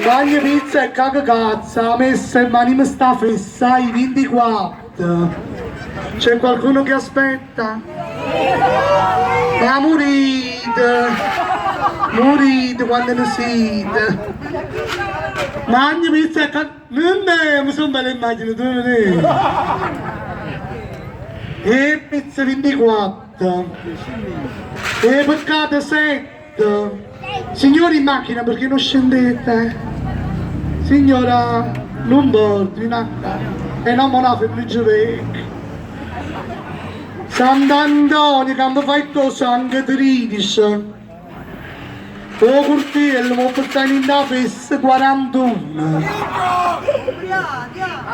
Magna pizza e caga cazzo, ha messo in mani mi sta fissa ai 24. C'è qualcuno che aspetta? Ma morite quando ne siete. Magna pizza e caga... Non è, mi sono belle immagini, tu vedi? E pizza 24. E peccate 7. Signori in macchina, perché non scendete? Signora, non bordi in acqua. E non me la fai vecchio. Sant'Antonio, quando fai il tuo sangue 13. O curtiello, mi portare in da festa 41.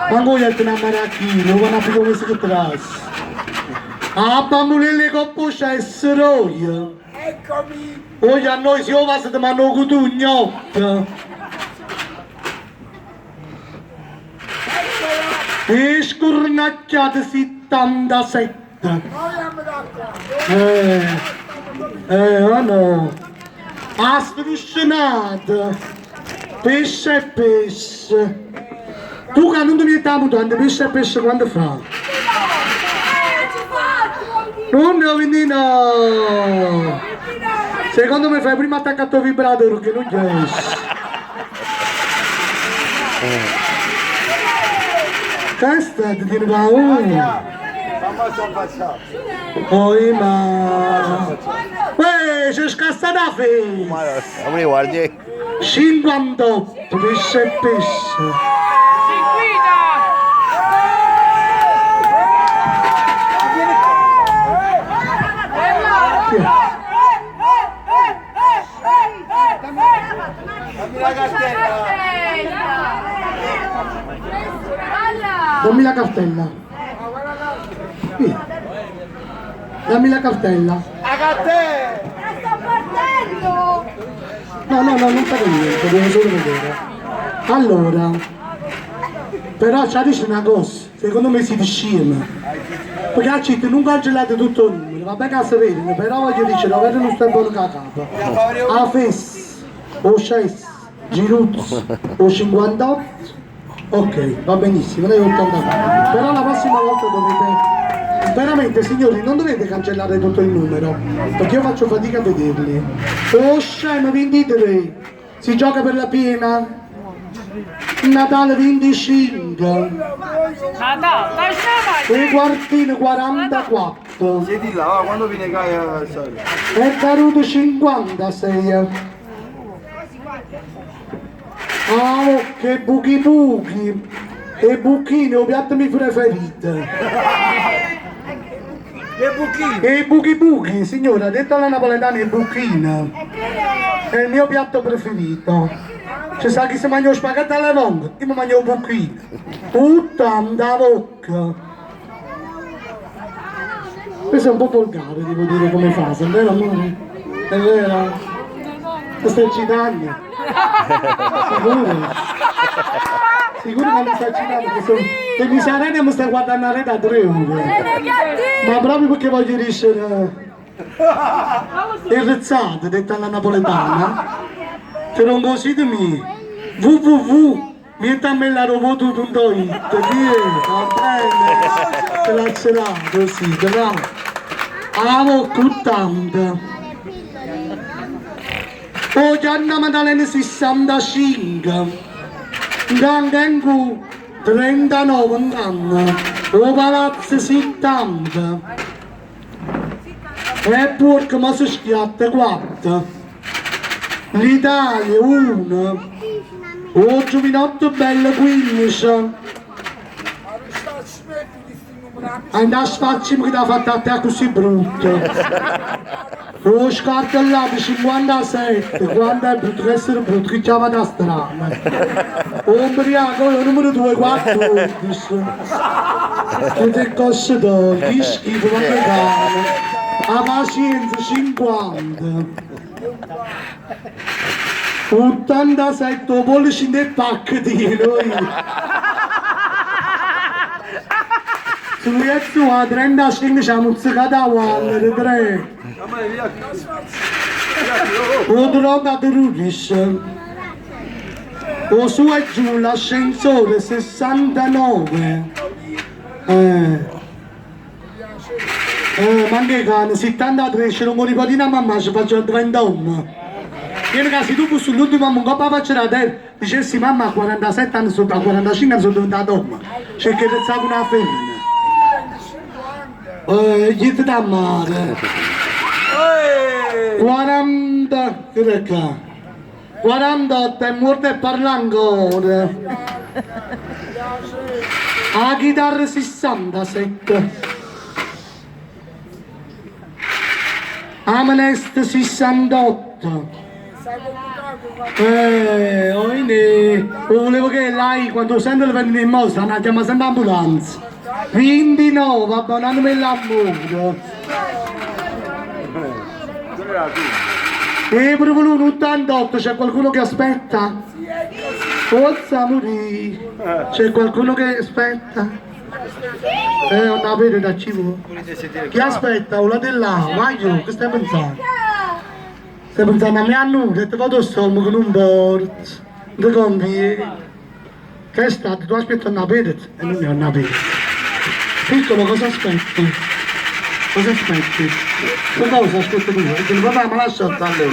Ma voi siete una maracchina, non ho più come si trassi. Ah, bambulelle con poscia e seroia. Eccomi! Oggi a noi si ovasa di mano con tu gnocca. E scornacchiate 77. Oh no. A struscinata. Pesce e pesce. Tu che non mi mettiamo tanto, pesce e pesce quando fa? Non ne ho vendino! Secondo me fai prima attaccato il vibratore che non riesci. Questa ti tiene paura. Poi ma... c'è scassata la festa. Ma guardi. 58, pesce e pesce. Dammi la cartella. Sì. Dammi la cartella. A cattè! Sto partendo! No, non fa niente, devo solo vedere. Allora, però ci dice una cosa, secondo me siete scemi. Perché a città non cancellate tutto il numero, vabbè che sapete, però voglio dire, lo vedo non sta buono che a capo. A fes, o 6, Giruzzo, o 58. Ok, va benissimo, lei è 84. Però la prossima volta dovete... Veramente signori, non dovete cancellare tutto il numero, perché io faccio fatica a vederli. Oh scemo 23, si gioca per la piena. Natale 25. Natale, lasciamo! E quartino 44. Siedi là, va, quando viene Gaia Sale? E caruto 56. Oh, che buchi buchi! E buchini, o piatto mio preferito! Le buchine! E i buchi buchi, signora, detto alla napoletana, il buchino! È il mio piatto preferito! Ci sa chi si mangia lo spaghetto alle vongole? Io mi mangio un buchino! Tutta bocca! Questo è un po' volgare, devo dire, come frase, è vero amore? È vero? Ti stai eccitando? Sicuro? Sicuro che mi stai eccitando? Che mi sa rete mi stai guardando a rete a 3 ore. Ma proprio perché voglio essere irrizzata, detta alla napoletana. Se non così di me, www.mietamellaro.it, va bene? Te l'ha celato, sì, però amo cuttante. Oggi andiamo dalle 65, Gangengu 39 anni, o palazzo 70, e porca ma si schiatta 4, l'Italia 1, o giovinotto bello 15, andà a sfacciamo che ti ha fatto a te così brutto. Lo scartellato 57, quando è brutto che essere brutto, che chiama da strana. Ombriaco, numero 2, 14. Che te costa che schifo, ma che cane. A pazienza 50. 87, pollici del pacchettino. Lui è tu a 35 c'è muzzicata a Waller, 3. O droga di Rudis. O su e giù l'ascensore 69. Ma che cane, 73, c'era un nipotina a mamma, ci faccio 31. Vieni che se tu fossi l'ultimo un po' faccio la terra, dicessi mamma a 47 anni sono, a 45 anni sono diventata donna. C'è che pensavo una femmina. Gli ti da mare. 40, che recca? 48 è morto e parla ancora. La chitarra 67. Amanest 68. Oine, volevo che lei quando sente le venire in mostra, la chiama sempre ambulanza. 29, abbonandomi l'amore. E per voluto 88, c'è qualcuno che aspetta? Forza morì. C'è qualcuno che aspetta? Non la vedo da cibo. Chi aspetta? Una di là, vai giù, che stai pensando? Stai pensando a mia nuda e ti vado sommo con un board. Non ti conviene. Che è stato? Tu aspetti una pedetta e non è una pedetta. Piccolo, cosa aspetti? Cosa aspetti? Che cosa aspetti tu? Perché il papà me l'ha sotto a lei.